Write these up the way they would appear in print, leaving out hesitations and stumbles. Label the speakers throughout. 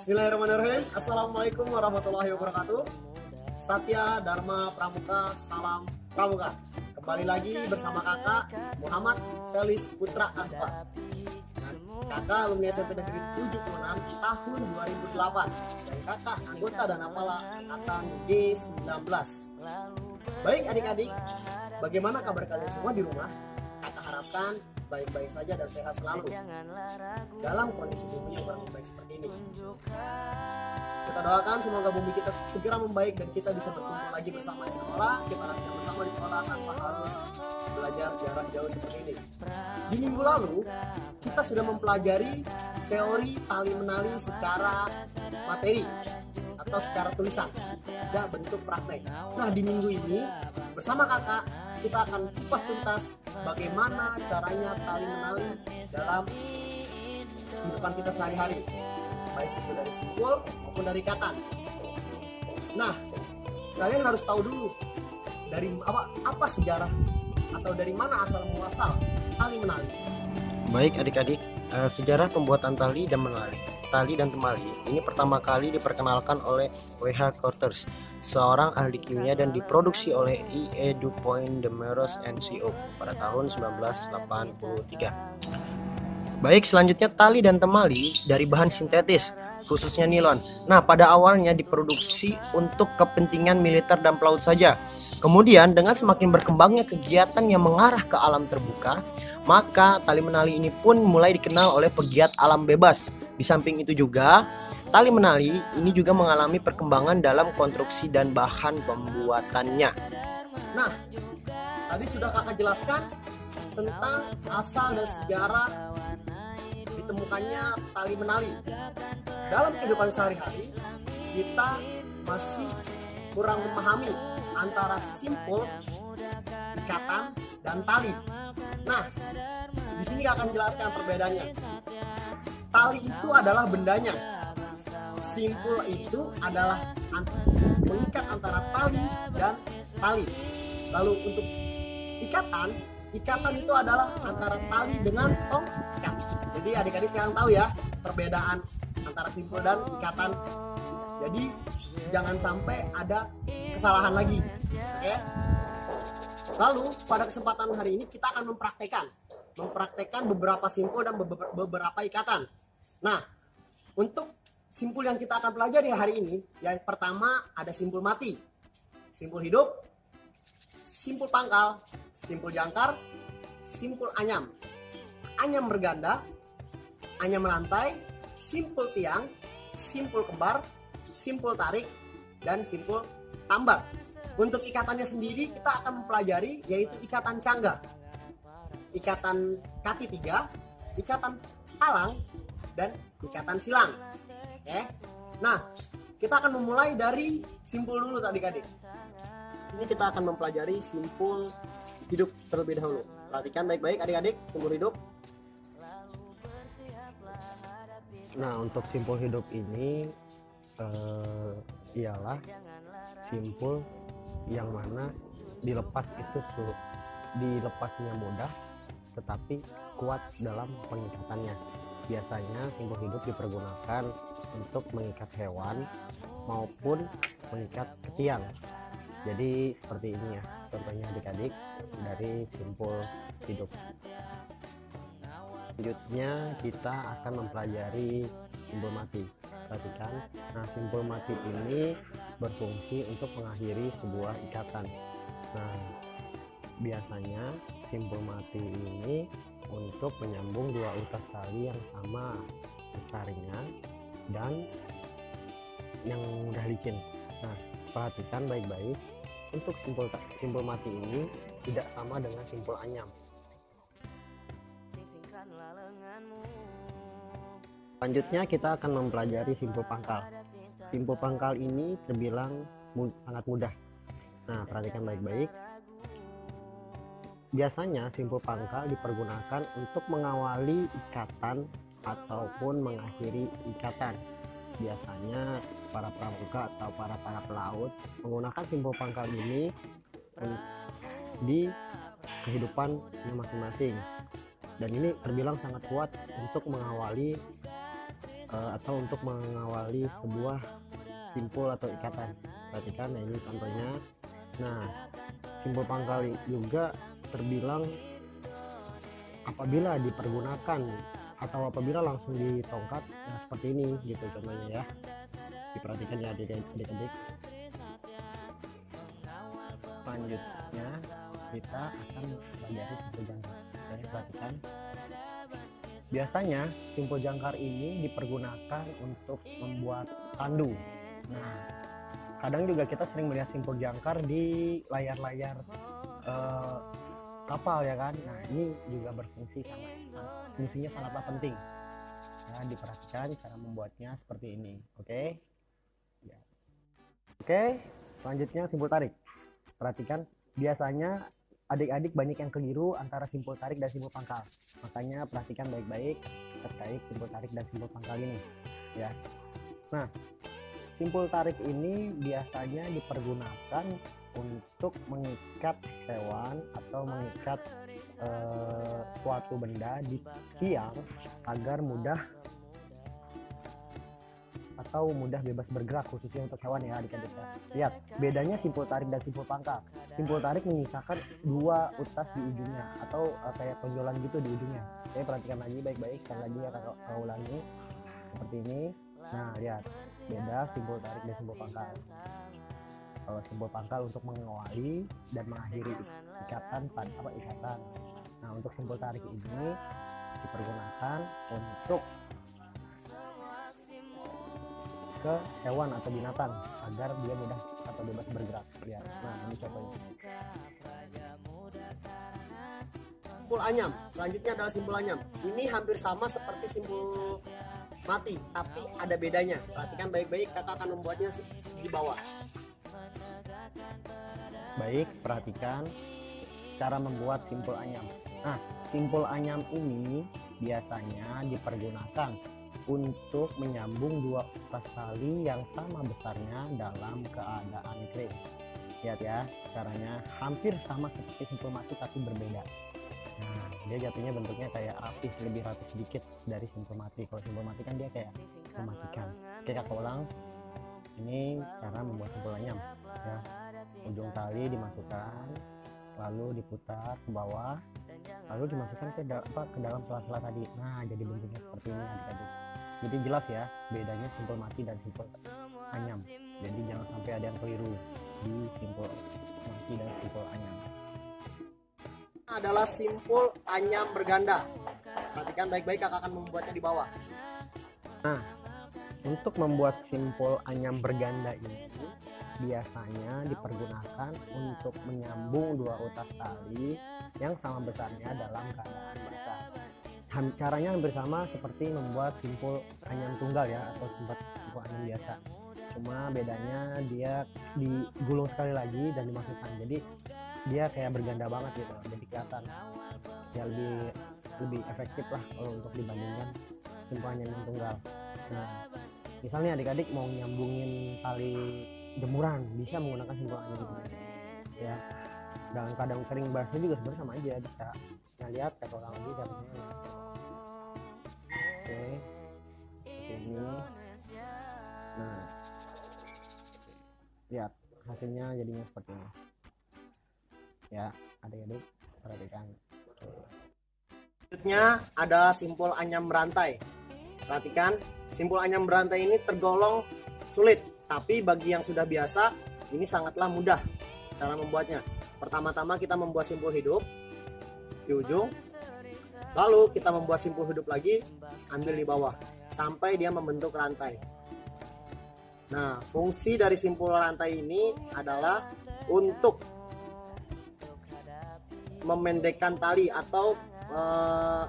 Speaker 1: Bismillahirrahmanirrahim. Assalamualaikum warahmatullahi wabarakatuh. Satya Dharma Pramuka, salam Pramuka. Kembali lagi bersama kakak Muhammad Felis Putra Akbar. Kakak alumni SMP Negeri 76 tahun 2008 dan kakak anggota dan Apala angkatan G19. Baik adik-adik, bagaimana kabar kalian semua di rumah? Kakak harapkan baik-baik saja dan sehat selalu dalam kondisi bumi yang kurang baik seperti ini. Kita doakan semoga bumi kita segera membaik dan kita bisa berkumpul lagi bersama di sekolah. Kita latihan bersama di sekolah tanpa harus belajar jarak jauh seperti ini. Di minggu lalu kita sudah mempelajari teori tali menali secara materi atau secara tulisan dan bentuk praktek. Nah, di minggu ini bersama kakak kita akan kupas tuntas bagaimana caranya tali menali dalam kehidupan kita sehari-hari, baik itu dari simpul maupun dari ikatan. Nah, kalian harus tahu dulu dari apa sejarah atau dari mana asal muasal tali menali.
Speaker 2: Baik adik-adik, sejarah pembuatan tali dan menali. Tali dan temali ini pertama kali diperkenalkan oleh W.H. Couters, seorang ahli kimia, dan diproduksi oleh E. Dupont de Meraux & Co. pada tahun 1983. Baik, selanjutnya tali dan temali dari bahan sintetis, khususnya nilon. Nah, pada awalnya diproduksi untuk kepentingan militer dan pelaut saja. Kemudian dengan semakin berkembangnya kegiatan yang mengarah ke alam terbuka, maka tali menali ini pun mulai dikenal oleh pegiat alam bebas. Di samping itu juga, tali menali ini juga mengalami perkembangan dalam konstruksi dan bahan pembuatannya.
Speaker 1: Nah, tadi sudah kakak jelaskan tentang asal dan sejarah ditemukannya tali menali. Dalam kehidupan sehari-hari, kita masih kurang memahami antara simpul, ikatan, dan tali. Nah, di sini akan jelaskan perbedaannya. Tali itu adalah bendanya, simpul itu adalah mengikat antara tali dan tali. Lalu untuk ikatan itu adalah antara tali dengan tongkat. Jadi adik-adik sekarang tahu ya perbedaan antara simpul dan ikatan. Jadi jangan sampai ada kesalahan lagi. Oke? Lalu pada kesempatan hari ini kita akan mempraktekkan beberapa simpul dan beberapa ikatan. Nah, untuk simpul yang kita akan pelajari hari ini, yang pertama ada simpul mati, simpul hidup, simpul pangkal, simpul jangkar, simpul anyam, anyam berganda, anyam merantai, simpul tiang, simpul kembar, simpul tarik, dan simpul tambat. Untuk ikatannya sendiri kita akan mempelajari yaitu ikatan cangga, ikatan kaki tiga, ikatan talang, dan ikatan silang. Oke. Nah, kita akan memulai dari simpul dulu adik-adik. Ini kita akan mempelajari simpul hidup terlebih dahulu. Perhatikan baik-baik adik-adik simpul hidup.
Speaker 2: Nah, untuk simpul hidup ini ialah simpul yang mana dilepasnya mudah tetapi kuat dalam pengikatannya. Biasanya simpul hidup dipergunakan untuk mengikat hewan maupun mengikat ketiang. Jadi seperti ini ya contohnya adik-adik dari simpul hidup. Selanjutnya kita akan mempelajari simpul mati. Perhatikan, nah simpul mati ini berfungsi untuk mengakhiri sebuah ikatan. Nah, biasanya simpul mati ini untuk menyambung dua utas tali yang sama besarnya dan yang mudah licin. Nah, perhatikan baik-baik, untuk simpul mati ini tidak sama dengan simpul anyam. Selanjutnya kita akan mempelajari simpul pangkal. Simpul pangkal ini terbilang sangat mudah. Nah, perhatikan baik-baik. Biasanya simpul pangkal dipergunakan untuk mengawali ikatan ataupun mengakhiri ikatan. Biasanya para pramuka atau para pelaut menggunakan simpul pangkal ini di kehidupannya masing-masing. Dan ini terbilang sangat kuat untuk mengawali atau untuk mengawali sebuah simpul atau ikatan. Perhatikan, nah ini contohnya. Nah, simpul pangkal juga terbilang apabila dipergunakan atau apabila langsung ditongkat, ya seperti ini gitu contohnya ya. Diperhatikan ya adik-adik. Selanjutnya kita akan mempelajari simpul jangkar. Oke, perhatikan. Biasanya simpul jangkar ini dipergunakan untuk membuat tandu. Nah, kadang juga kita sering melihat simpul jangkar di layar-layar kapal ya kan. Nah, ini juga berfungsi fungsinya sangatlah penting. Ya, diperhatikan cara membuatnya seperti ini. Oke. Ya. Oke, selanjutnya simpul tarik. Perhatikan, biasanya adik-adik banyak yang keliru antara simpul tarik dan simpul pangkal. Makanya perhatikan baik-baik terkait simpul tarik dan simpul pangkal ini ya. Nah, simpul tarik ini biasanya dipergunakan untuk mengikat hewan atau mengikat suatu benda di tiang agar mudah atau mudah bebas bergerak, khususnya untuk hewan ya adik-adik. Lihat bedanya simpul tarik dan simpul pangkal. Simpul tarik menyisakan dua utas di ujungnya atau kayak tonjolan gitu di ujungnya. Oke, perhatikan lagi baik-baik, sekali lagi ya kakak ulangi seperti ini. Nah, lihat beda simpul tarik dan simpul pangkal. Kalau simpul pangkal untuk mengawali dan mengakhiri ikatan tanpa ikatan. Nah, untuk simpul tarik ini dipergunakan untuk ke hewan atau binatang agar dia mudah atau bebas bergerak. Lihat. Nah, ini contohnya.
Speaker 1: Simpul anyam. Selanjutnya adalah simpul anyam. Ini hampir sama seperti simpul mati, tapi ada bedanya. Perhatikan baik-baik, kakak akan membuatnya di bawah.
Speaker 2: Baik, perhatikan cara membuat simpul anyam. Nah, simpul anyam ini biasanya dipergunakan untuk menyambung dua utas tali yang sama besarnya dalam keadaan kering. Lihat ya, caranya hampir sama seperti simpul mati tapi berbeda. Nah, dia jatuhnya bentuknya kayak rapih, lebih rapih sedikit dari simpul mati. Kalau simpul mati kan dia kayak mematikan. Oke, kakak ulang. Ini cara membuat simpul anyam ya. Ujung tali dimasukkan, lalu diputar ke bawah, lalu dimasukkan ke dalam sela-sela tadi. Nah, jadi bentuknya seperti ini adik-adik. Jadi jelas ya bedanya simpul mati dan simpul anyam. Jadi jangan sampai ada yang keliru di simpul mati dan simpul anyam.
Speaker 1: Adalah simpul anyam berganda. Perhatikan baik-baik, kakak akan membuatnya di bawah.
Speaker 2: Nah, untuk membuat simpul anyam berganda ini biasanya dipergunakan untuk menyambung dua utas tali yang sama besarnya dalam keadaan basah. Caranya hampir sama seperti membuat simpul anyam tunggal ya, atau simpul anyam biasa. Cuma bedanya dia digulung sekali lagi dan dimasukkan. Jadi dia kayak berganda banget gitu. Jadi kelihatan ya lebih efektif lah kalau untuk dibandingkan simpul anyam tunggal. Nah, misalnya adik-adik mau nyambungin tali jemuran, bisa menggunakan simpul anyam ya. Dalam keadaan kering basah juga sebenarnya sama aja bisa. Nah, lihat kayak orang lagi caranya. Oke, ini. Nah, lihat hasilnya jadinya seperti ini. Ya, adik-adik perhatikan.
Speaker 1: Selanjutnya ada simpul anyam berantai. Perhatikan, simpul anyam berantai ini tergolong sulit, tapi bagi yang sudah biasa ini sangatlah mudah cara membuatnya. Pertama-tama kita membuat simpul hidup di ujung, lalu kita membuat simpul hidup lagi, ambil di bawah sampai dia membentuk rantai. Nah, fungsi dari simpul rantai ini adalah untuk memendekkan tali atau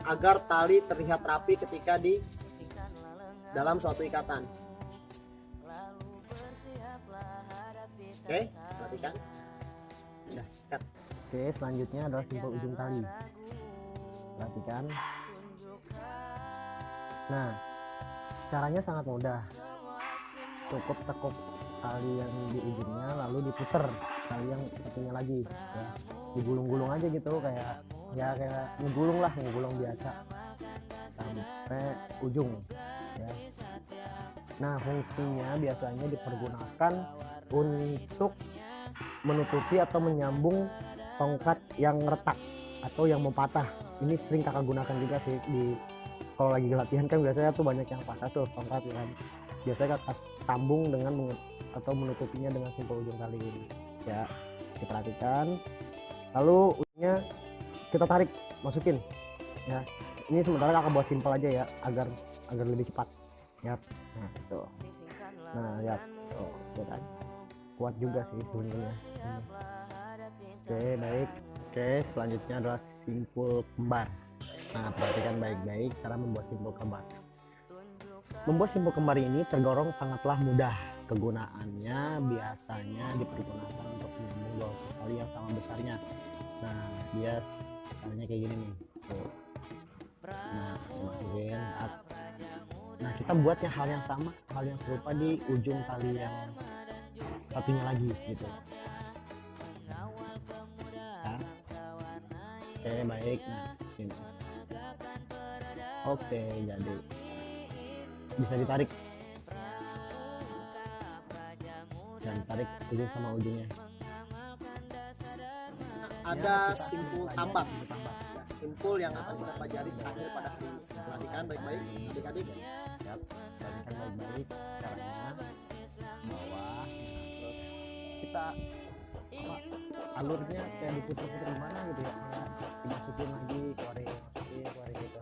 Speaker 1: agar tali terlihat rapi ketika di dalam suatu ikatan. Oke, perhatikan. Udah, cut.
Speaker 2: Oke, selanjutnya adalah simpul ujung tali. Perhatikan. Nah, caranya sangat mudah. Cukup tekuk tali yang di ujungnya, lalu diputer tali yang satunya lagi ya. Digulung-gulung aja gitu, kayak ngegulung biasa sampai ujung ya. Nah, fungsinya biasanya dipergunakan untuk menutupi atau menyambung tongkat yang retak atau yang mau patah. Ini sering kakak gunakan juga sih kalau lagi latihan kan biasanya tuh banyak yang patah tuh tongkat kan. Biasanya kakak sambung dengan atau menutupinya dengan simpul ujung tali ini. Ya, diperhatikan. Lalu ujungnya kita tarik, masukin. Ya, ini sementara kakak buat simpel aja ya, agar lebih cepat. Ya, nah itu. Nah, ya, tuh kan. Kuat juga sih sebenarnya. Oke, baik. Oke, selanjutnya adalah simpul kembar. Nah, perhatikan baik-baik cara membuat simpul kembar. Membuat simpul kembar ini tergolong sangatlah mudah. Kegunaannya biasanya dipergunakan untuk menyambung dua tali yang sama besarnya. Nah, dia caranya kayak gini nih. Tuh. Nah, masukin. Nah, kita buatnya hal yang sama, hal yang serupa di ujung tali yang satunya lagi gitu. Nah, oke, baik. Nah, ini. Oke, jadi bisa ditarik dan tarik ujung sama ujungnya.
Speaker 1: Ada simpul tambak, ya, simpul yang akan kita pelajari terakhir pada hari ini. Perhatikan baik-baik adik-adik.
Speaker 2: Ya, perhatikan baik-baik caranya bawah. Terus kita alurnya kayak diputer-puter gimana gitu ya, dimasukin lagi, keluarin gitu.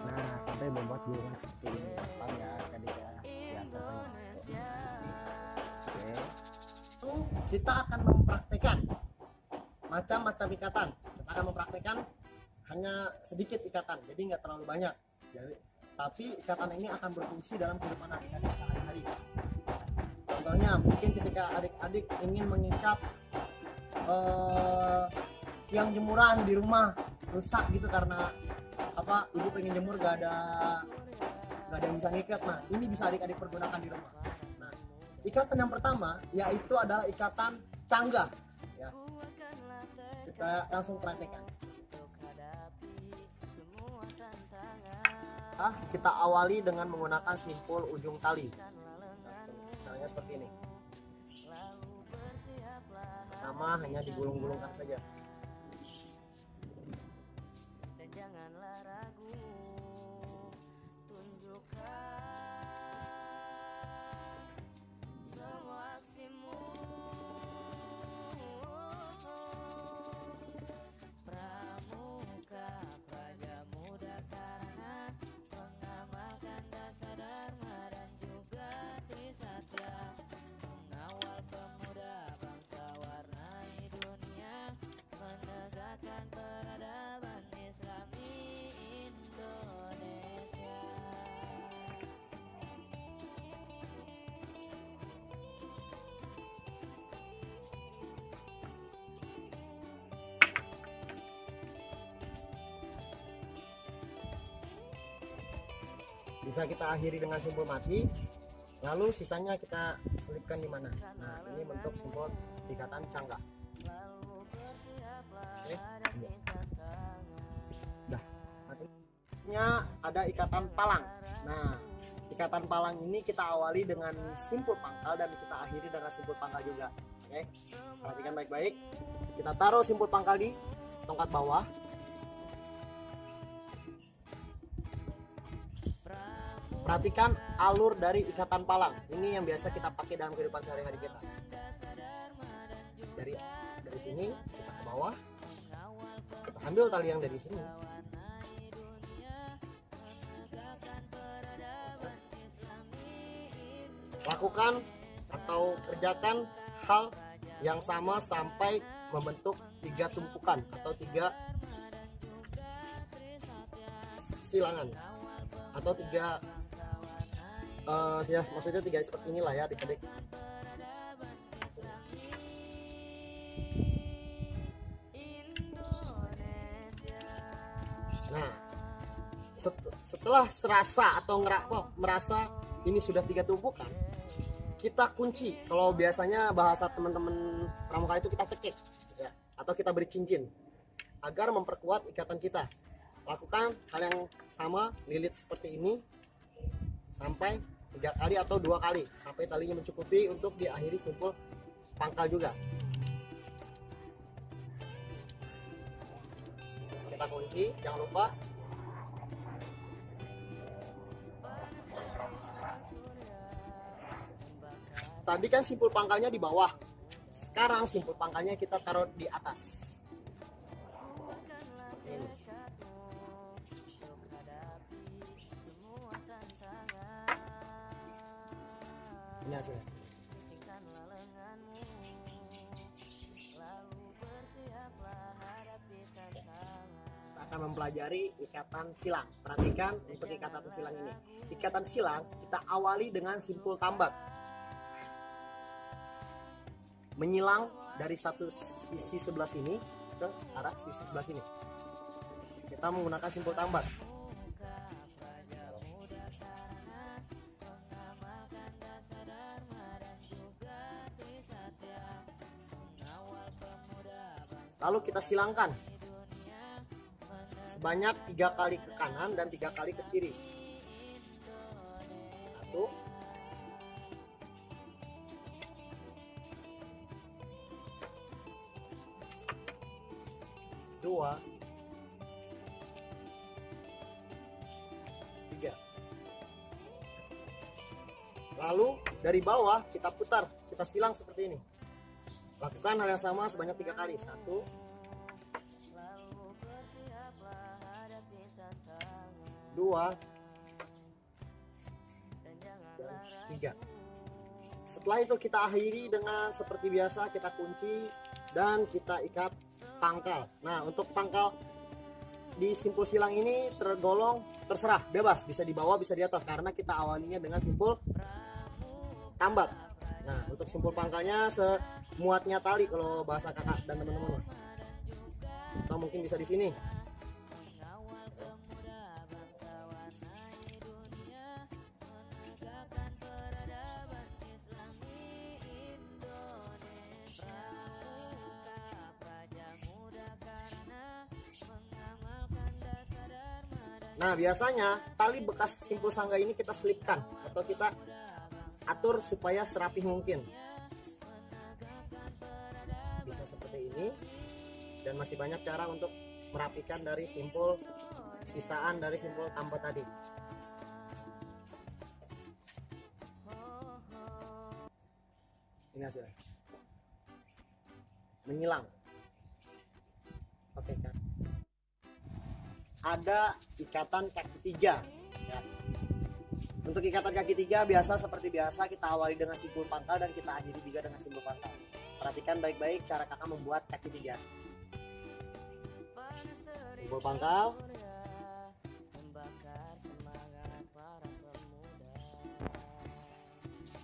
Speaker 2: Nah, sampai membuat gulungan seperti ini. Gampang ya adik ya, ya oke.
Speaker 1: Kita akan mempraktekkan macam-macam ikatan. Kita akan mempraktekkan hanya sedikit ikatan, jadi nggak terlalu banyak. Tapi ikatan ini akan berfungsi dalam kehidupan adik-adik sehari-hari. Contohnya, mungkin ketika adik-adik ingin mengikat tiang jemuran di rumah rusak gitu karena ibu pengen jemur gak ada yang bisa ngikat. Nah, ini bisa adik-adik pergunakan di rumah. Nah, ikatan yang pertama yaitu adalah ikatan canggah ya. Kita langsung praktekkan. Kita awali dengan menggunakan simpul ujung tali. Caranya seperti ini. Sama, hanya digulung-gulungkan saja. Bisa kita akhiri dengan simpul mati, lalu sisanya kita selipkan di mana. Nah, ini bentuk simpul ikatan canggah. Oke. Dah. Selanjutnya ada ikatan palang. Nah, ikatan palang ini kita awali dengan simpul pangkal dan kita akhiri dengan simpul pangkal juga. Oke. Perhatikan baik-baik. Kita taruh simpul pangkal di tongkat bawah. Perhatikan alur dari ikatan palang. Ini yang biasa kita pakai dalam kehidupan sehari-hari kita. Dari sini kita ke bawah. Kita ambil tali yang dari sini. Lakukan atau kerjakan hal yang sama sampai membentuk 3 tumpukan atau 3 silangan atau 3 ya, maksudnya 3 seperti inilah ya adik-adik. Nah, setelah serasa atau merasa ini sudah 3 tumpukan, kita kunci. Kalau biasanya bahasa teman-teman pramuka itu kita cekik ya, atau kita beri cincin agar memperkuat ikatan kita. Lakukan hal yang sama, lilit seperti ini sampai 3 kali atau 2 kali sampai talinya mencukupi untuk diakhiri simpul pangkal juga. Kita kunci, jangan lupa. Tadi kan simpul pangkalnya di bawah, sekarang simpul pangkalnya kita taruh di atas. Ini hasilnya. Kita akan mempelajari ikatan silang. Perhatikan untuk ikatan silang ini. Ikatan silang kita awali dengan simpul tambat. Menyilang dari satu sisi sebelah sini ke arah sisi sebelah sini. Kita menggunakan simpul tambat. Lalu kita silangkan sebanyak 3 kali ke kanan dan 3 kali ke kiri. 1, 2, 3. Lalu dari bawah kita putar, kita silang seperti ini. Lakukan hal yang sama sebanyak 3 kali. 1, 2, 3. Setelah itu kita akhiri dengan seperti biasa, kita kunci dan kita ikat pangkal. Nah, untuk pangkal di simpul silang ini tergolong terserah, bebas, bisa di bawah bisa di atas karena kita awalinya dengan simpul tambat. Nah, untuk simpul pangkalnya semuatnya tali kalau bahasa kakak dan teman-teman. Atau mungkin bisa di sini. Nah, biasanya tali bekas simpul sangga ini kita selipkan atau kita atur supaya serapih mungkin. Bisa seperti ini, dan masih banyak cara untuk merapikan dari simpul sisaan dari simpul tambat tadi. Ini hasilnya. Menyilang. Oke kan. Ada ikatan kaki 3 ya. Untuk ikatan kaki 3 biasa seperti biasa kita awali dengan simpul pangkal dan kita akhiri juga dengan simpul pangkal. Perhatikan baik-baik cara kakak membuat kaki 3. Simpul pangkal,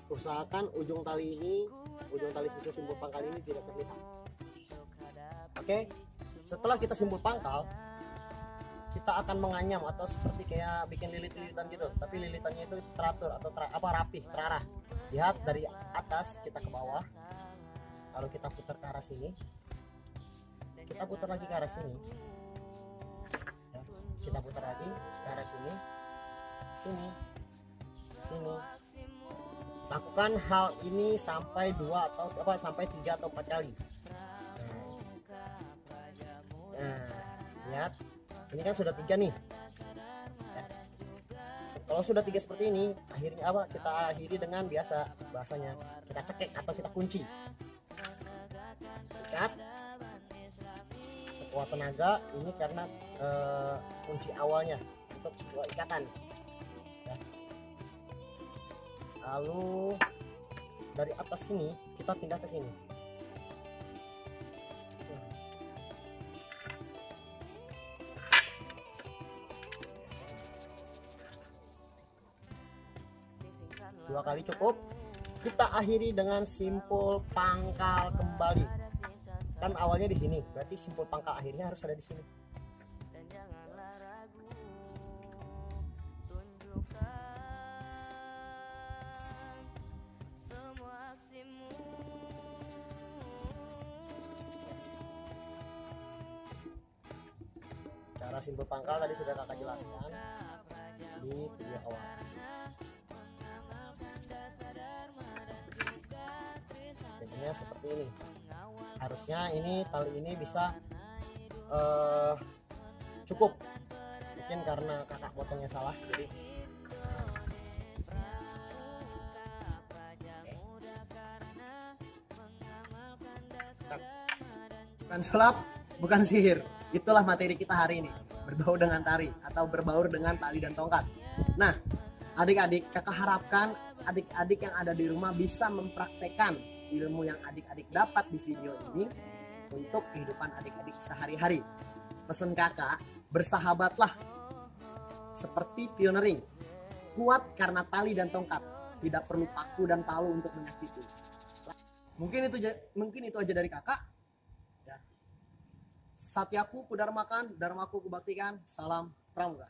Speaker 1: usahakan ujung tali sisa simpul pangkal ini tidak terlihat. Oke, setelah kita simpul pangkal, kita akan menganyam atau seperti kayak bikin lilit-lilitan gitu, tapi lilitannya itu teratur atau rapih, terarah. Lihat dari atas kita ke bawah, lalu kita putar ke arah sini, kita putar lagi ke arah sini ya. Kita putar lagi ke arah sini, sini. Lakukan hal ini sampai 3 atau 4 kali. Nah, lihat ini kan sudah 3 nih ya. Kalau sudah 3 seperti ini, akhirnya kita akhiri dengan bahasanya kita cekek atau kita kunci. Ikat sekuat tenaga, ini karena kunci awalnya untuk sebuah ikatan ya. Lalu dari atas sini kita pindah ke sini. Dua kali cukup. Kita akhiri dengan simpul pangkal kembali. Kan awalnya di sini, berarti simpul pangkal akhirnya harus ada di sini. Cara simpul pangkal tadi sudah kakak jelaskan di video awal. caranya seperti ini. Harusnya ini tali ini bisa cukup. Mungkin karena kakak potongnya salah, jadi bukan sulap, bukan sihir. Itulah materi kita hari ini, berbau dengan tari atau berbaur dengan tali dan tongkat. Nah, adik-adik, kakak harapkan adik-adik yang ada di rumah bisa mempraktekkan ilmu yang adik-adik dapat di video ini untuk kehidupan adik-adik sehari-hari. Pesan kakak, bersahabatlah seperti pioneering. Kuat karena tali dan tongkat, tidak perlu paku dan palu untuk menyakiti. Mungkin itu aja dari kakak. Ya. Satyaku kudarmakan, dharmaku kubaktikan. Salam pramuka.